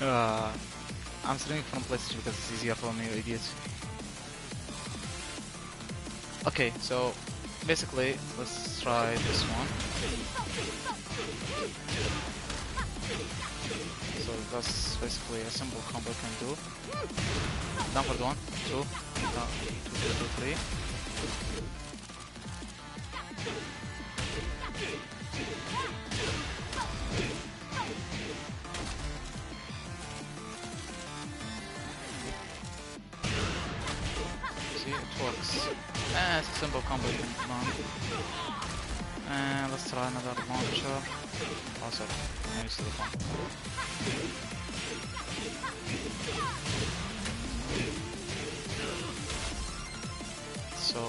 Uh, I'm streaming from PlayStation because it's easier for me, you idiot. Okay, so basically, let's try this one. So that's basically a simple combo you can do. Downward 1, 2, 2, 3. See, it works. It's a simple combo you can run. And let's try another launcher. Oh, sorry, I used the combo. So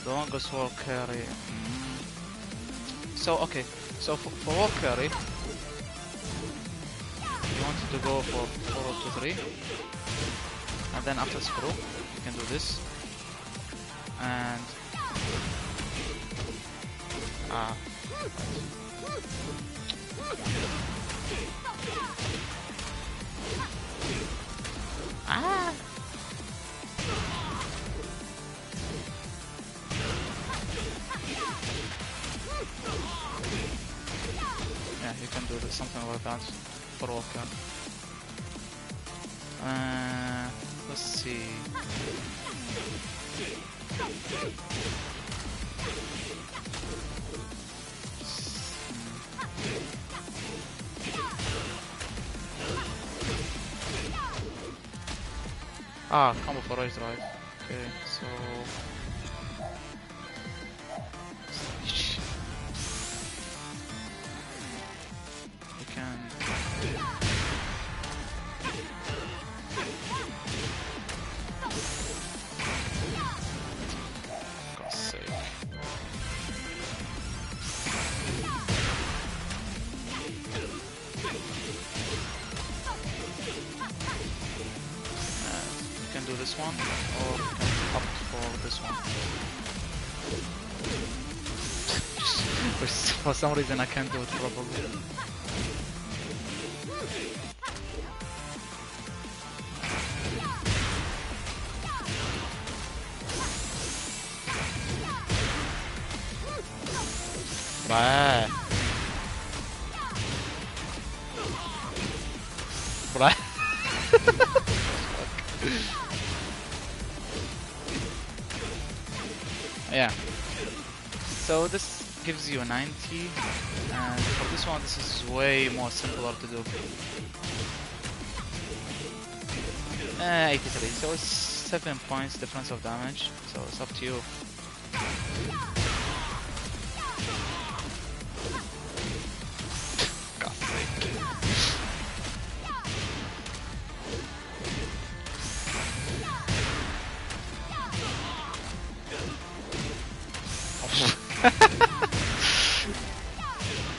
the longest wall carry. So okay, so for wall carry, you wanted to go for 4 to 3, and then after screw, you can do this, and yeah, you can do something like that for walker. Let's see. Combo for raise drive. Okay, so you can God's sake. You can do this one, or you can opt for this one. For some reason I can't do it properly. Bruh. Bruh. Yeah. So this gives you a 90, and for this one this is way more simpler to do. 83, so it's 7 points difference of damage, so it's up to you. God's sake.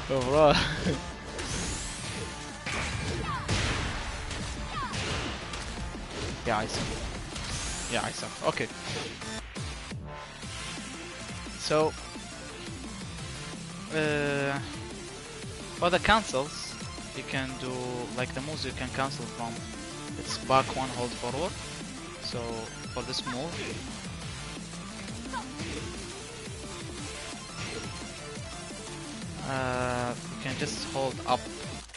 Oh, bro. Yeah, I suck. Yeah, I suck. Okay. So, for the cancels, you can do like the moves you can cancel from. It's back one, hold forward. So for this move, you can just hold up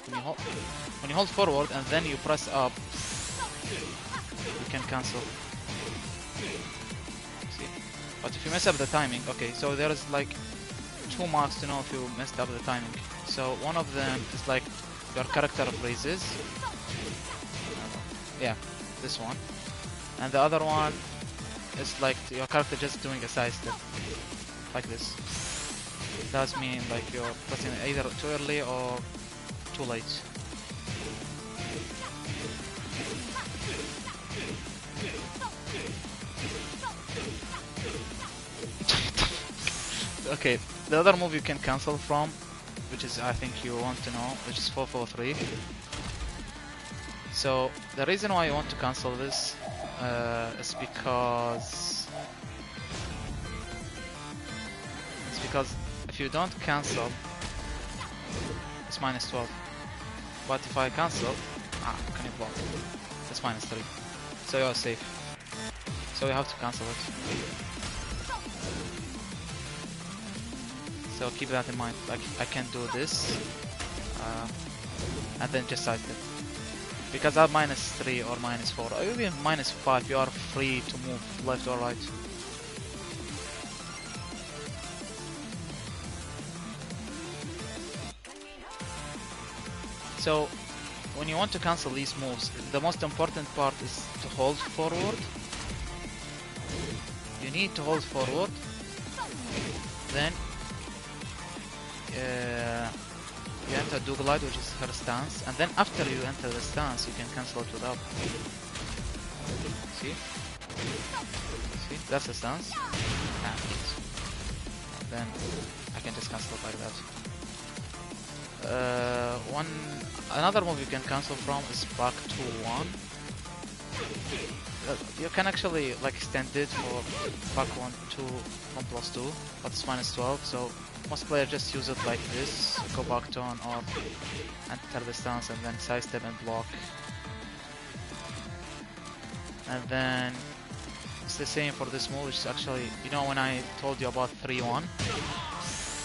when you hold forward, and then you press up. You can cancel. See? But if you mess up the timing, okay, so there is like 2 marks to know if you messed up the timing. So one of them is like your character freezes. Yeah, this one. And the other one is like your character just doing a side step. Like this. It does mean like you're pressing it either too early or too late. Okay, the other move you can cancel from, which is I think you want to know, which is 443. So the reason why you want to cancel this is because if you don't cancel, it's minus 12. But if I cancel, can you block? It's minus 3. So you're safe. So you have to cancel it. So keep that in mind. Like I can do this, and then just side step. Because at minus 3 or minus 4 or even minus 5, you are free to move left or right. So when you want to cancel these moves, the most important part is to hold forward. You need to hold forward. Then you enter do glide, which is her stance, and then after you enter the stance, you can cancel it with up. See? See? That's the stance. And then I can just cancel it like that. Another move you can cancel from is back to 1. You can actually like extend it for back 1 to 1 plus 2, but it's minus 12, so most players just use it like this, go back to 1 or enter the stance and then sidestep and block. And then it's the same for this move, which is actually, you know, when I told you about 3-1,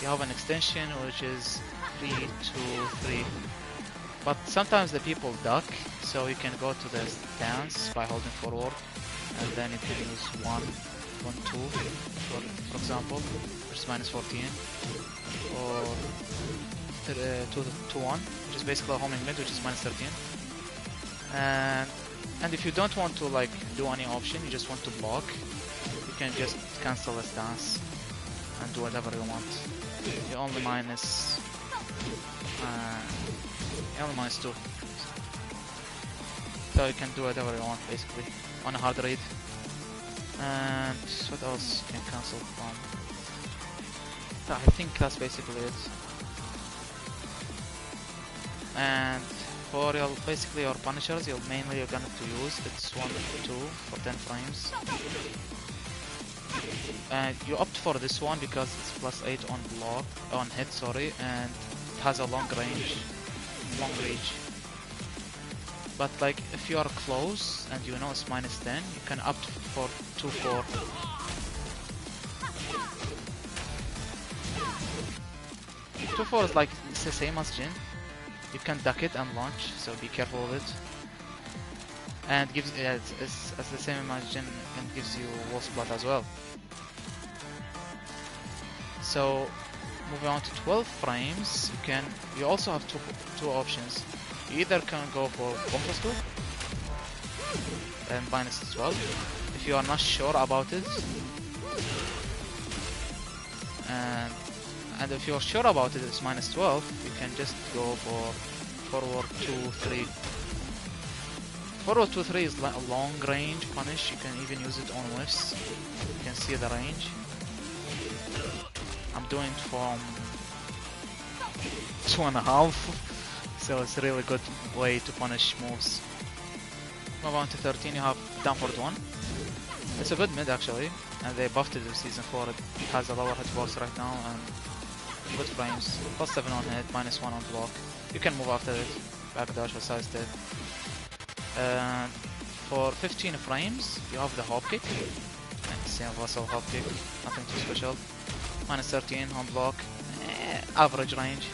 you have an extension which is 3-2-3. But sometimes the people duck, so you can go to the stance by holding forward, and then you can use 1-1-2, for example, which is minus 14, or 2-1, which is basically a homing mid, which is minus 13. And if you don't want to like do any option, you just want to block, you can just cancel the stance and do whatever you want. You only minus 2. So you can do whatever you want basically on a hard read. And what else you can cancel from? I think that's basically it. And for your basically your punishers, you're going to use it's 1-2 for 10 frames. And you opt for this one because it's plus 8 on block, on hit, sorry, and it has a long reach. But like if you are close and you know it's minus 10, you can opt for 2-4. Is like it's the same as Jhin. You can duck it and launch, so be careful with it. And gives it's the same as Jhin and gives you wall splat as well. So moving on to 12 frames, you also have two options. You either can go for 1+2 and minus 12 if you are not sure about it, and if you are sure about it, it's minus 12. You can just go for forward 2-3. Forward 2-3 is like a long range punish. You can even use it on whiffs. You can see the range. I'm doing it from 2.5, so it's a really good way to punish moves. Move on to 13, you have downward 1. It's a good mid actually, and they buffed it in season 4. It has a lower hitbox right now and good frames. Plus 7 on hit, minus 1 on block. You can move after it, backdash or side step. For 15 frames, you have the hop kick. And same vessel hop kick, nothing too special. Minus 13 on block, average range,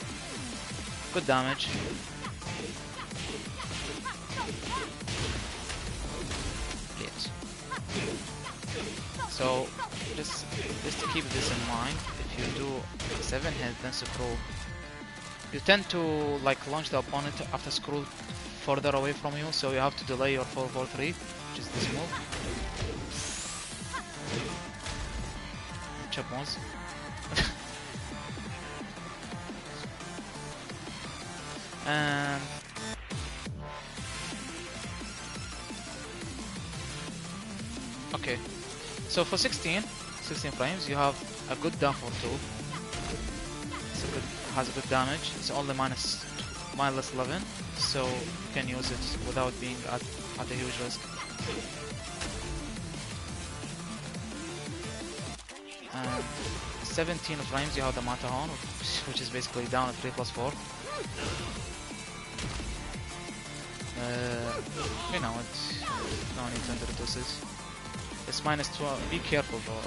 good damage. Yes. So just to keep this in mind, if you do 7 hit then scroll, you tend to like launch the opponent after scroll further away from you, so you have to delay your 4-4-3, which is this move. Chop once. And okay, so for 16 frames, you have a good down for 2. Has a good damage. It's only minus 11, so you can use it without being at a huge risk. And 17 frames you have the Matterhorn, which is basically down at 3+4. You know, it's no need to introduce it. It's -12. Be careful though.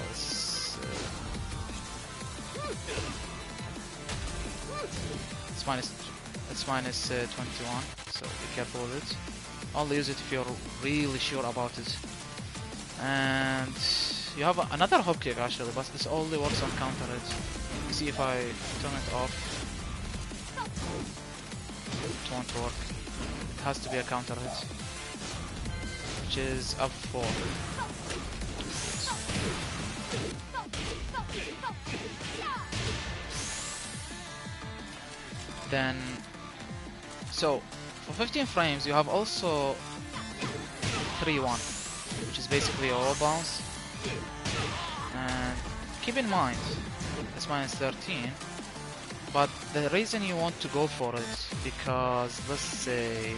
It's minus 21. So be careful with it. Only use it if you're really sure about it. And you have another hop kick actually, but this only works on counter hit. See if I turn it off. It won't work. It has to be a counter hit, which is up 4. Then, so for 15 frames you have also 3-1, which is basically a wall bounce. And keep in mind, it's -13. But the reason you want to go for it, because let's say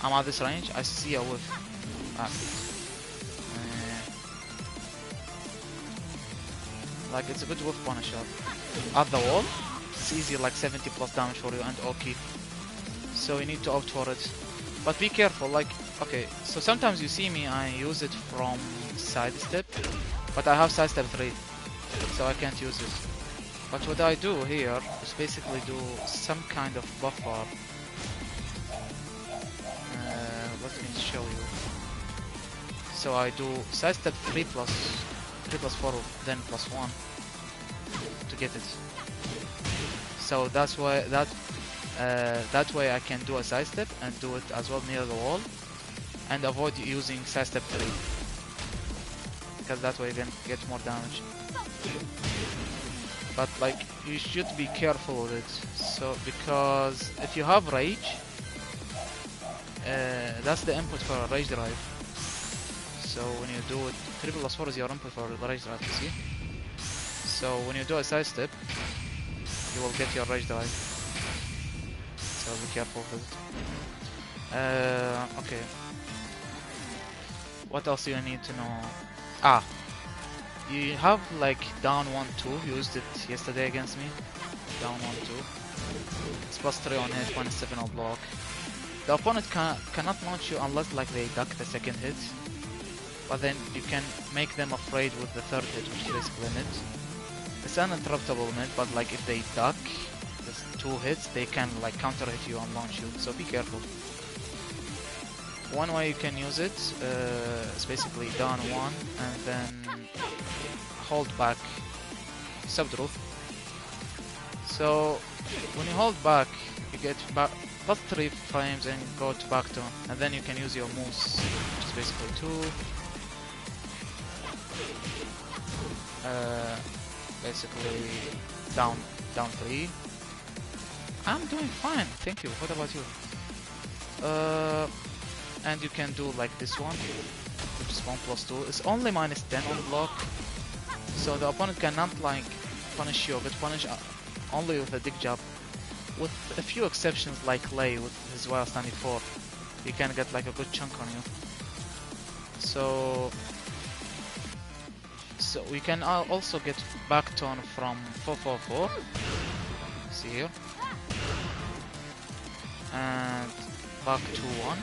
I'm at this range, I see a whiff. Like it's a good whiff punisher. At the wall, it's easy, like 70 plus damage for you and okay. So you need to opt for it. But be careful, like, okay, so sometimes you see me, I use it from side step, but I have side step 3, so I can't use it. But what I do here is basically do some kind of buffer. Let me show you. So I do side step 3 plus 4, then +1 to get it. So that's why that way I can do a side step and do it as well near the wall, and avoid using side step 3, because that way you can get more damage. But like you should be careful with it. So because if you have rage, that's the input for a rage drive. So when you do it, 3+4 is your input for the rage drive, you see? So when you do a side step, you will get your rage drive. So be careful with it. Okay. What else do you need to know? You have like down 1-2, used it yesterday against me. Down 1-2. It's +3 on hit, -7 on block. The opponent cannot launch you unless like they duck the second hit. But then you can make them afraid with the third hit, which is basically mid. It's an uninterruptible mid, but like if they duck the 2 hits, they can like counter hit you and launch you, so be careful. One way you can use it is basically down 1 and then hold back subdrup. So when you hold back, you get back +3 frames and go to back 2, and then you can use your moves, which is basically 2. Basically down 3. I'm doing fine, thank you. What about you? And you can do like this one, which is 1+2. It's only -10 on block, so the opponent cannot like punish you, but punish only with a dig jab. With a few exceptions like Lei with his YL94, he can get like a good chunk on you. So we can also get back tone from 444. See here, and back 2-1.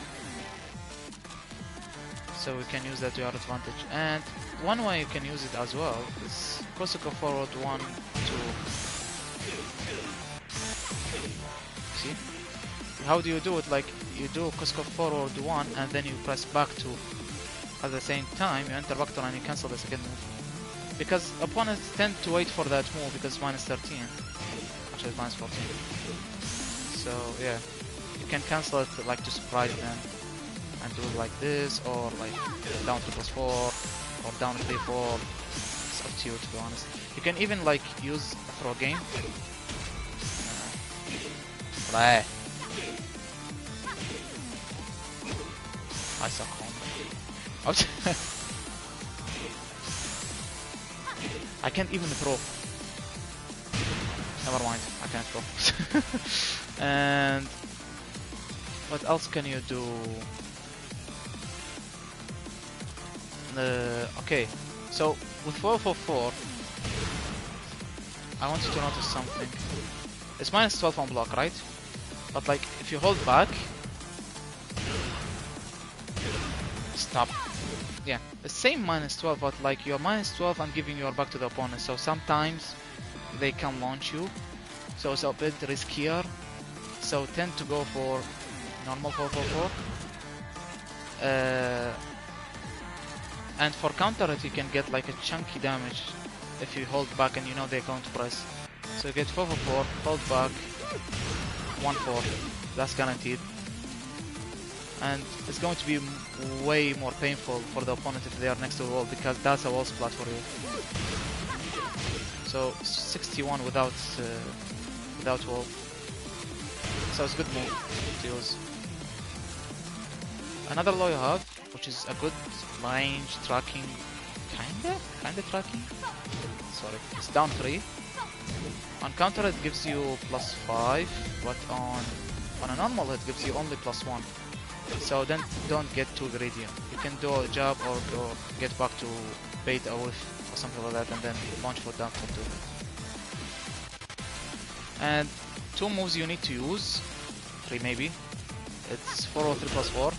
So we can use that to our advantage. And one way you can use it as well is Kosako forward 1, 2. See? How do you do it? Like you do Kosako forward 1 and then you press back 2. At the same time you enter back 2 and you cancel the second move. Because opponents tend to wait for that move because it's -13. Actually it's -14. So yeah, you can cancel it like to surprise them. And do it like this, or like down 3+4, or down 3-4. It's up to you, to be honest. You can even like use a throw game. I suck home. I can't even throw. Never mind, I can't throw. And what else can you do? Okay, so with 444, I want you to notice something. It's minus 12 on block, right? But like, if you hold back... Stop. Yeah, the same minus 12, but like you're minus 12 and giving your back to the opponent. So sometimes they can launch you. So it's a bit riskier. So tend to go for normal 444. And for counter it, you can get like a chunky damage if you hold back and you know they're going to press. So you get 444, hold back, 1-4. That's guaranteed. And it's going to be way more painful for the opponent if they are next to the wall, because that's a wall splat for you. So 61 without wall. So it's a good move to use. Another law you have, which is a good range tracking, kinda tracking. Sorry, it's down 3. On counter it gives you +5, but on a normal it gives you only +1. So then don't get too greedy. You can do a jab or go get back to bait a whiff or something like that, and then launch for down for 2. And 2 moves you need to use, 3 maybe. It's 403 +4,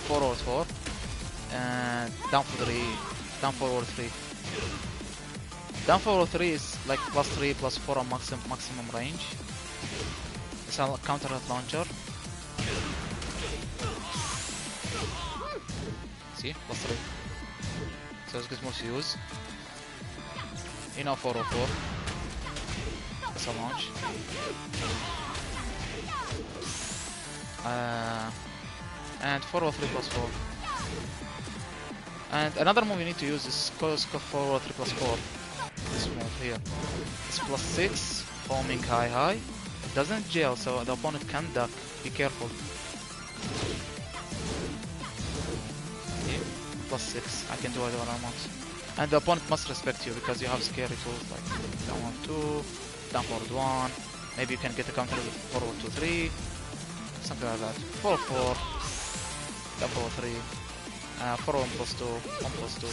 404, and down for 3, down 403. Down 403 is like +3, +4 on maximum range. It's a counter hit launcher. See, +3. So it's good move to use. You know 404. That's a launch. And 403 +4. And another move you need to use is 403 +4. This move here. It's +6, homing high. It doesn't jail, so the opponent can duck. Be careful. Yeah, +6. I can do whatever I want. And the opponent must respect you because you have scary tools like down 1-2, down forward 1. Maybe you can get a counter with forward 2-3. Something like that. 4-4, down forward 3. 4-1 +2, 1 +2, 2,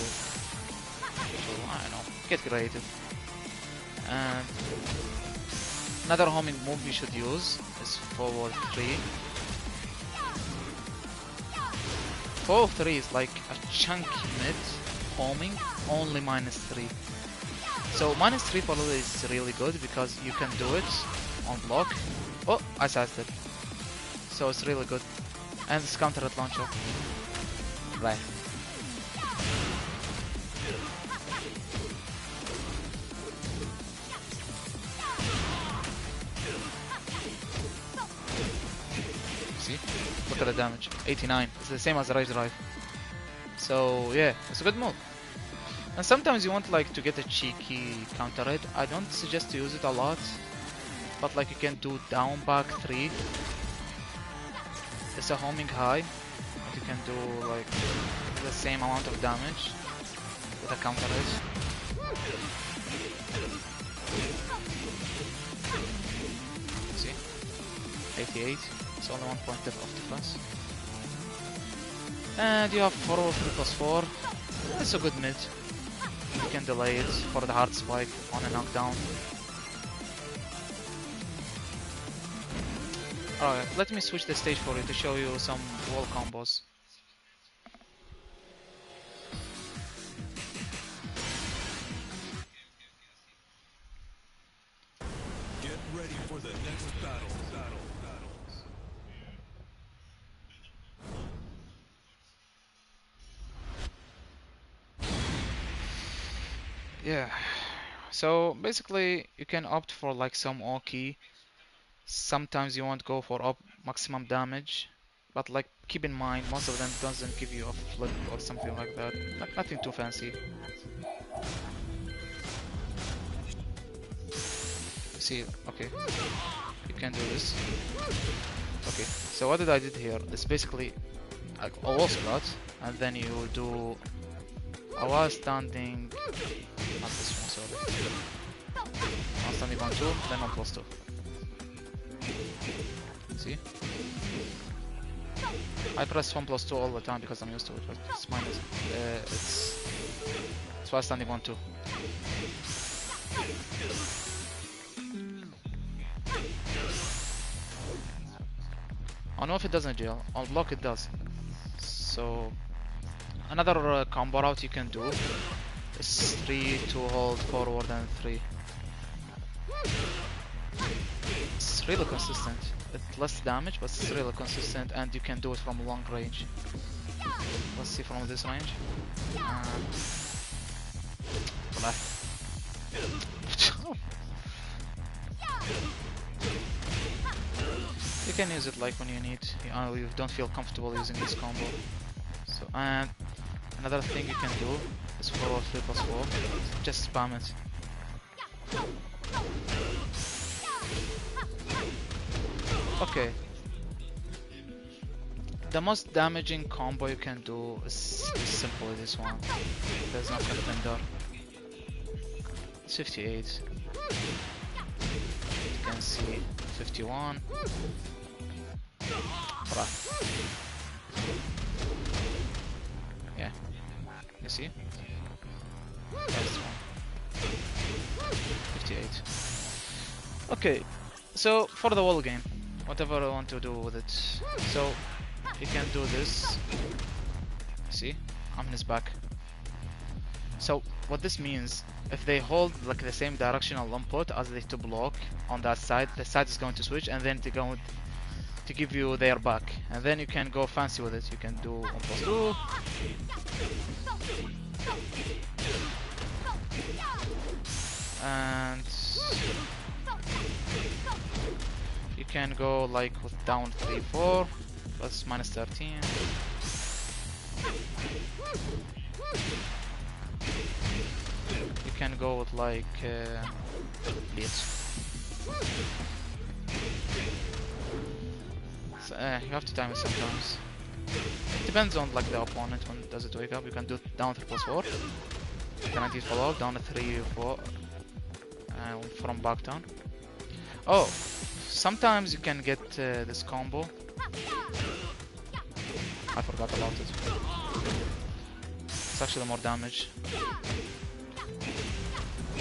I don't know, get creative. And another homing move you should use is forward 3. Forward 3 is like a chunky mid homing, only -3. So -3 probably is really good because you can do it on block. Oh, I sized it. So it's really good. And it's counter at launcher. Right. See? Look at the damage. 89. It's the same as the Rage Drive. So yeah, it's a good move. And sometimes you want like to get a cheeky counter hit. I don't suggest to use it a lot. But like you can do down back 3. It's a homing high. You can do like the same amount of damage with a counter hit. See? 88. It's only 1 point of defense. And you have 403 +4. It's a good mid. You can delay it for the hard spike on a knockdown. Alright, let me switch the stage for you to show you some wall combos. Get ready for the next battle. Yeah, so basically you can opt for like some Oki. Sometimes you won't go for maximum damage, but like keep in mind most of them doesn't give you a flip or something like that. Like nothing too fancy. See, okay, you can do this. Okay, so what did I did here? It's basically like a wall splat, and then you do a while standing. Not this one, sorry. While standing on 2, then on +2. See? I press 1 +2 all the time because I'm used to it, but it's minus. It's while standing on 2. I know if it doesn't jail. On block it does. So another combo route you can do is 3 to hold forward and 3. It's really consistent. It's less damage, but it's really consistent, and you can do it from long range. Let's see from this range. Black. You can use it like when you need. You don't feel comfortable using this combo. So, and another thing you can do is forward 3+4. Just spam it. Okay. The most damaging combo you can do is simply this one. There's no contender. It's 58. You can see 51. Yeah. You see? That's one. 58. Okay. So for the whole game, whatever I want to do with it. So you can do this. See? I'm in his back. So what this means, if they hold like the same directional input as they to block on that side, the side is going to switch and then to go to give you their back, and then you can go fancy with it. You can do 1+2. And you can go like with down 3-4 plus -13. You can go with like blitz. So, you have to time it sometimes. It depends on like the opponent when does it wake up. You can do down 3+4. Guaranteed follow up, down 3-4 from back down. Oh, sometimes you can get this combo. I forgot about it. It's actually more damage,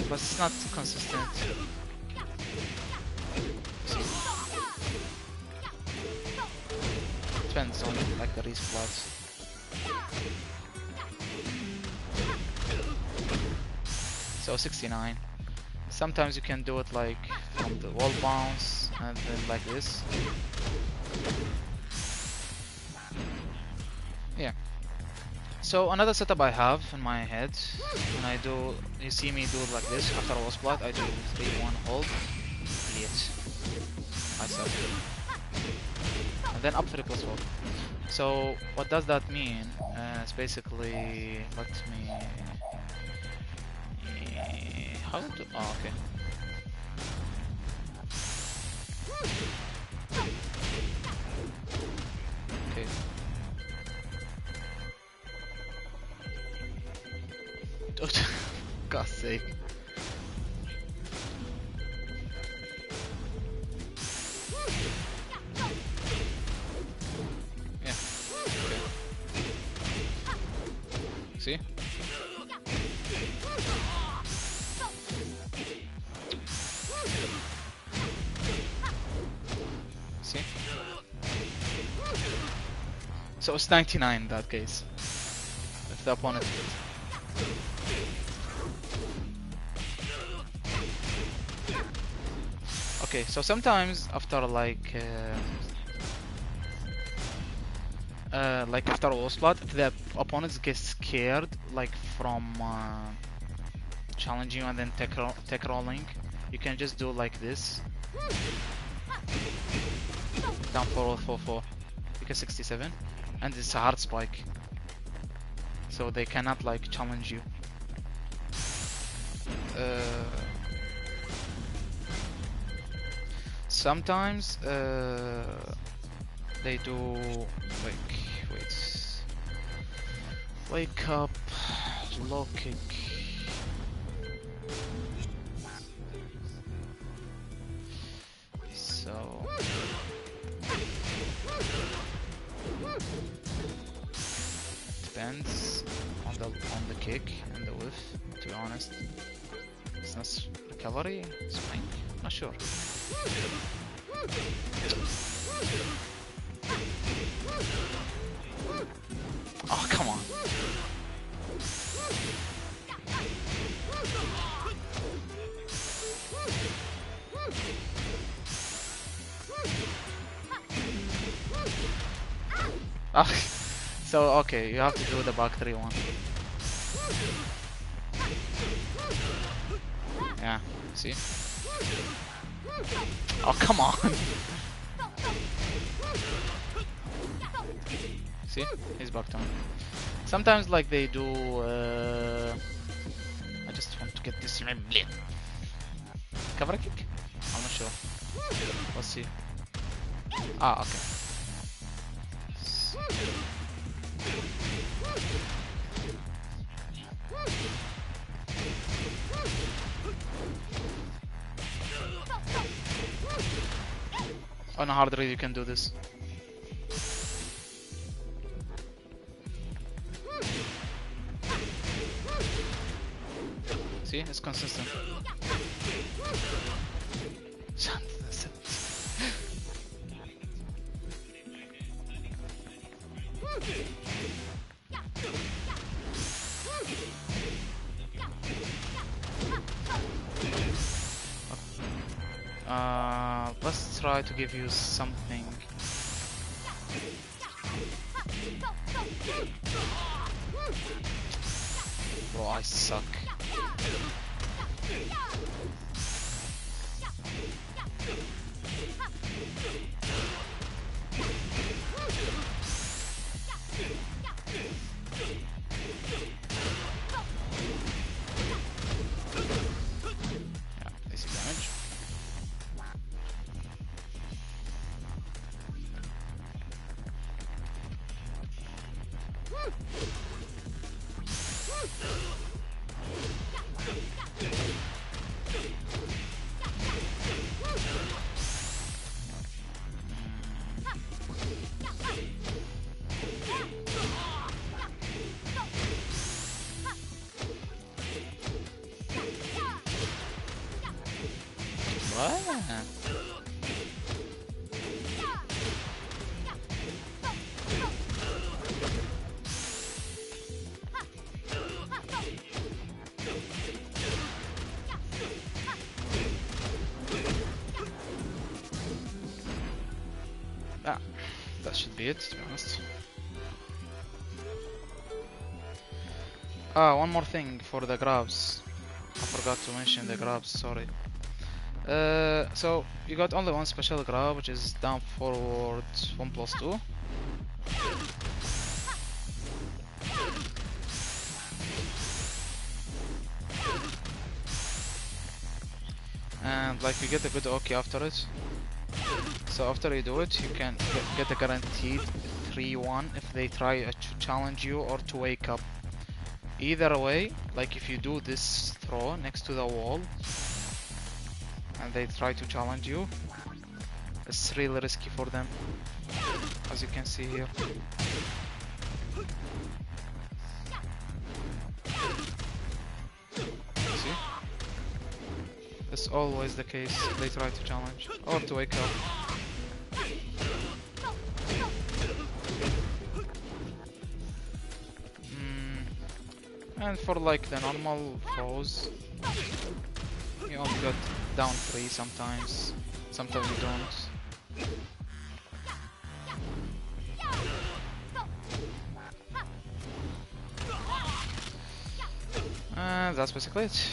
but it's not consistent. Depends on like the resplats. So 69. Sometimes you can do it like from the wall bounce and then like this. Yeah. So another setup I have in my head, when I do, you see me do it like this. After a wall splat, I do 3-1 hold, blitz. I suck. And then up 3+4. So what does that mean? It's basically, let me. How to? Oh, okay. Okay. God's sake. Yeah. Okay. See? See? So it's 99 in that case. If the opponent okay, so sometimes after like after a wall splat, if the opponents get scared like from challenging you and then tech rolling, you can just do like this. Down 4-4-4. You get 67, and it's a hard spike, so they cannot like challenge you. Sometimes they do like wake up, low kick. So depends on the kick and the whiff, to be honest. It's not recovery, spring? Not sure. Oh, come on. Ah, so, okay, you have to do the back 3 one. Yeah, see? Oh, come on! See? He's back down. Sometimes, like, they do... I just want to get this... Cover kick? I'm not sure. Let's see. Ah, okay. On a hard read you can do this. See, it's consistent. Let's try to give you something. Bro, I suck. Yeah, basic damage. What? Ah, that should be it, to be honest. Ah, one more thing for the grabs. I forgot to mention the grabs, sorry. So you got only one special grab, which is down forward 1+2. And like you get a good Oki after it. So after you do it, you can get a guaranteed 3-1 if they try to challenge you or to wake up. Either way, like if you do this throw next to the wall and they try to challenge you, it's really risky for them, as you can see here. See? It's always the case, they try to challenge or to wake up. And for like the normal throws, you only got down 3 sometimes, sometimes you don't. And that's basically it.